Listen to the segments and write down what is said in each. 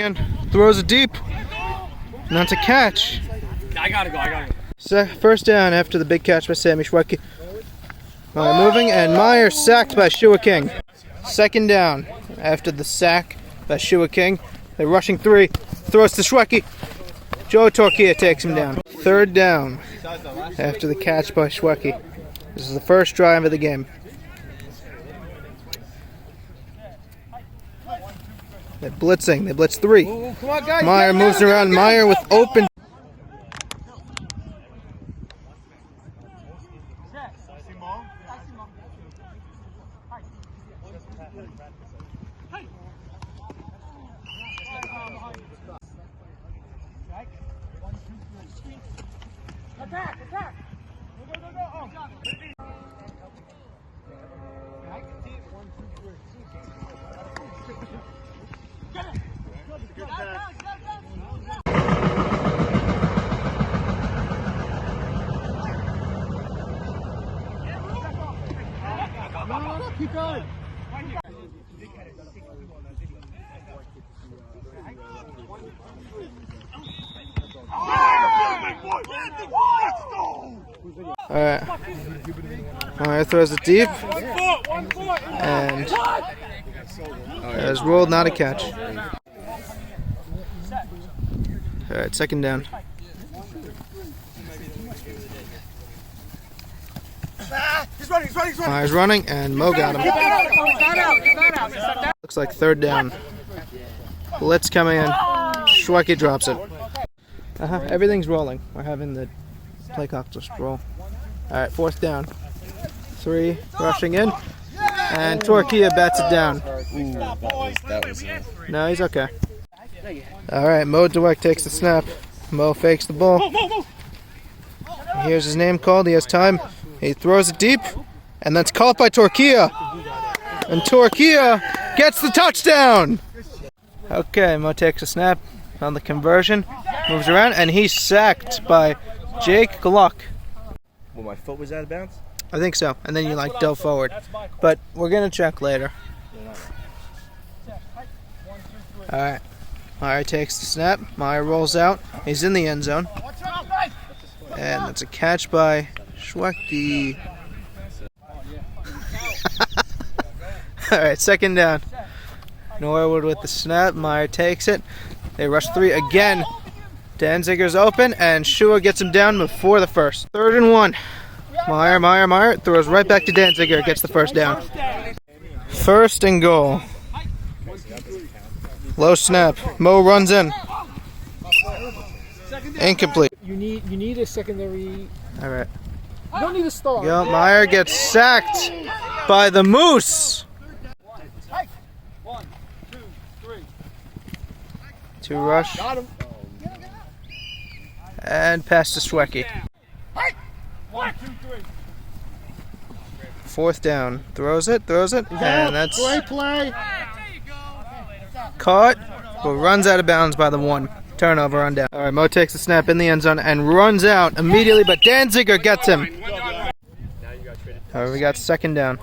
And throws it deep. Not to catch. I gotta go. First down after the big catch by Sammy Schwecke. Meyer moving, and Meyer sacked by Shua King. Second down after the sack by Shua King. They're rushing three. Throws to Schwecke. Joe Torquilla takes him down. Third down after the catch by Schwecke. This is the first drive of the game. They're blitzing. They blitz three. Meyer moves around. Meyer with open. Attack! Go! Keep going. Alright, throws it deep. And it was rolled, not a catch. Alright, second down. He's running, and Mo got him. Looks like third down. Blitz coming in. Schwecke drops it. Everything's rolling. We're having the play clock just roll. Alright, fourth down. Three, rushing in. And Torquilla bats it down. No, he's okay. Alright, Mo Dweck takes the snap. Mo fakes the ball. Here's his name called. He has time. He throws it deep. And that's caught by Torquilla. And Torquilla gets the touchdown. Okay, Mo takes a snap on the conversion. Moves around, and he's sacked by Jake Gluck. Well, my foot was out of bounds? I think so. And then you dove forward. But we're going to check later. Alright. Meyer takes the snap. Meyer rolls out. He's in the end zone. And that's a catch by Schwecke. Alright, second down. Norwood with the snap. Meyer takes it. They rush three again. Danziger's open, and Shua gets him down before the first. Third and one. Meyer throws right back to Danziger. Gets the first down. First and goal. Low snap. Mo runs in. Incomplete. You need a secondary. All right. You don't need a star. Yo, Meyer gets sacked by the Moose. 1, 2, 3. Two rush. Got him. And pass to Schwecke. 1, 2, 3. Fourth down. Throws it. And that's Great play. caught, but runs out of bounds by the one. Turnover on down. All right, Mo takes the snap in the end zone and runs out immediately, but Danziger gets him. All right, we got second down.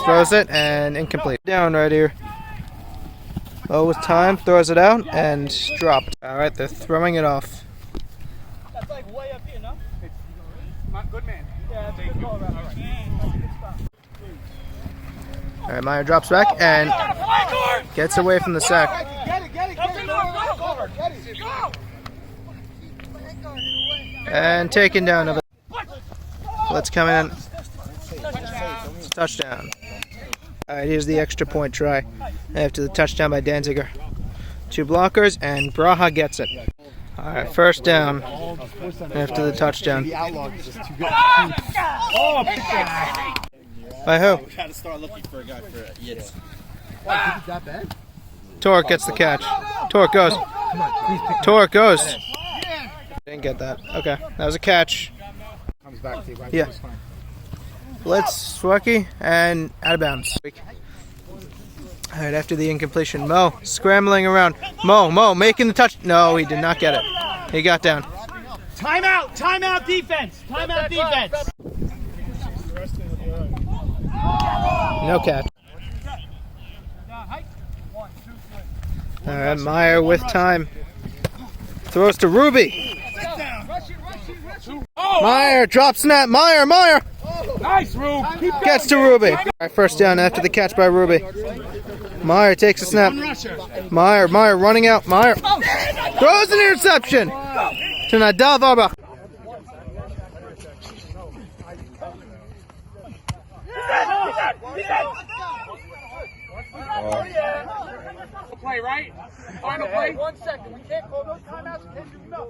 Throws it and incomplete. Down right here. Mo with time, throws it out and dropped. All right, they're throwing it off. That's like way up here, no? Good man. Yeah, that's a good call. All right, Meyer drops back and gets away from the sack. And taken down. Let's come in. Touchdown. All right, here's the extra point try after the touchdown by Danziger. Two blockers, and Braha gets it. All right, first down after the touchdown. By who? Gotta start looking for a guy for Yitz. Torque gets the catch. Torque goes. Torque goes. Didn't get that. Okay, that was a catch. Yeah. Blitz, Schwecke, and out of bounds. All right, after the incompletion, Mo scrambling around. Mo making the touch. No, he did not get it. He got down. Timeout defense. No catch. All right, Meyer with time. Throws to Ruby. Meyer, drop snap. Meyer. Nice, Rube. Gets to Ruby. All right, first down after the catch by Ruby. Meyer takes a snap. Meyer running out. Meyer throws an interception to Nadav Arbach. Play, right? Final play. 1 second. We can't call those timeouts in case you know.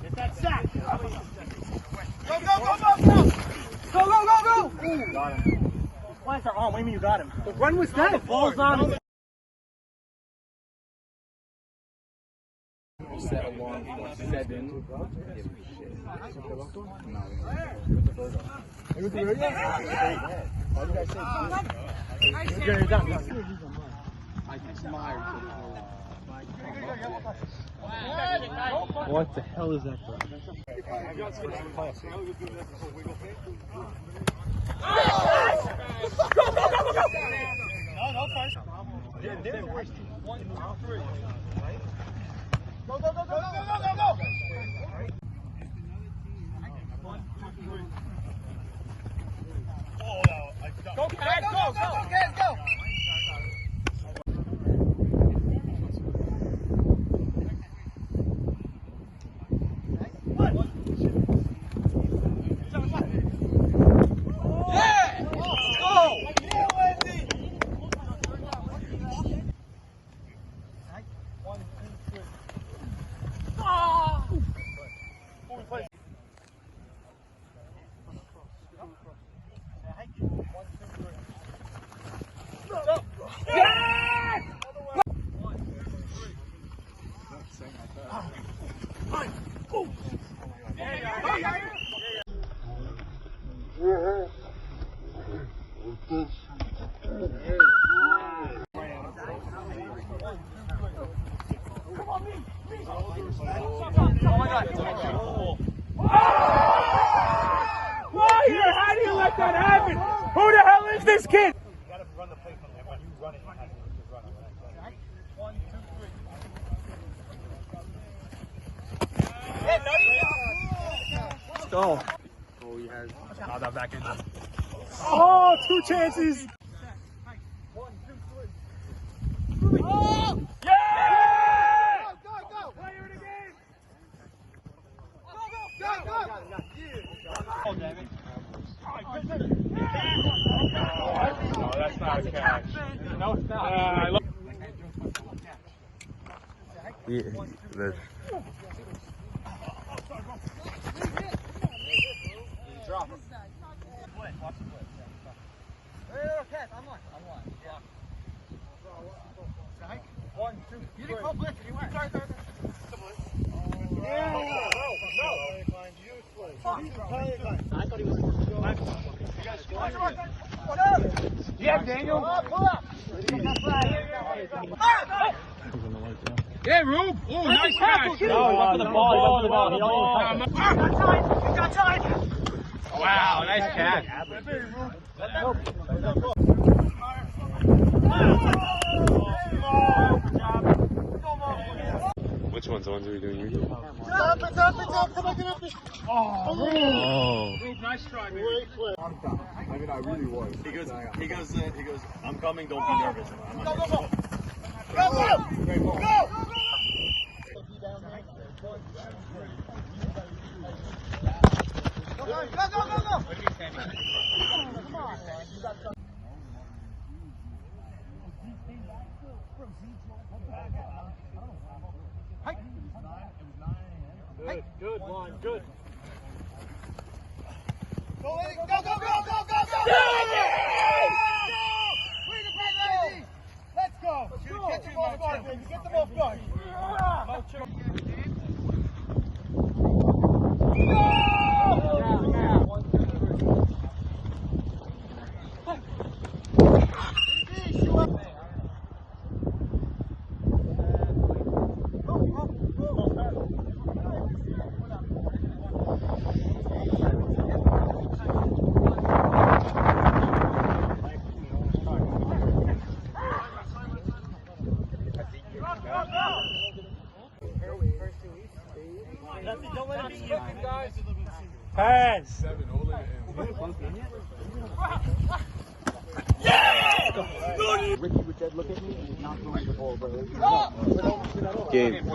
Get that sack. Go. Ooh. Got him. Plants are on. What do you mean you got him? When was that? The ball's on. Set along 7. What the hell is that for? No, first. One, two, three. Go. Go, Cats, go. How do you let that happen? Who the hell is this kid? You gotta run the play from there. When you run it, you have to run it. 1, 2, 3. Let's go. Oh, he has that back end. Oh, 2 chances. 1, 2, 3. Oh! Yeah! Go! Player of the game. Go! Oh, damn it. No, that's not a catch. No, it's not. Yeah, that's... Drop him. Watch the play. Hey, Cat, I'm on. Yeah. 1, 2, 3. You didn't call blitz anywhere. Sorry. I thought he was yeah, Daniel. Pull up. Yeah, Rube. Oh, nice catch. No, he went for the ball. He got time. Wow, nice catch. Which ones? The ones we were doing usually? Up. Oh. Nice try, man. I mean, I really was. He goes, I'm coming, don't be nervous. Go. Good one, good. Go! Let's go! Get them off guard, baby. Get them off guard. Pass. 7 all in the end. Ricky would just look at me and not throwing the ball, bro. Game.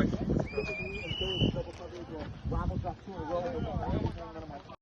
Ramos got 2 in a row.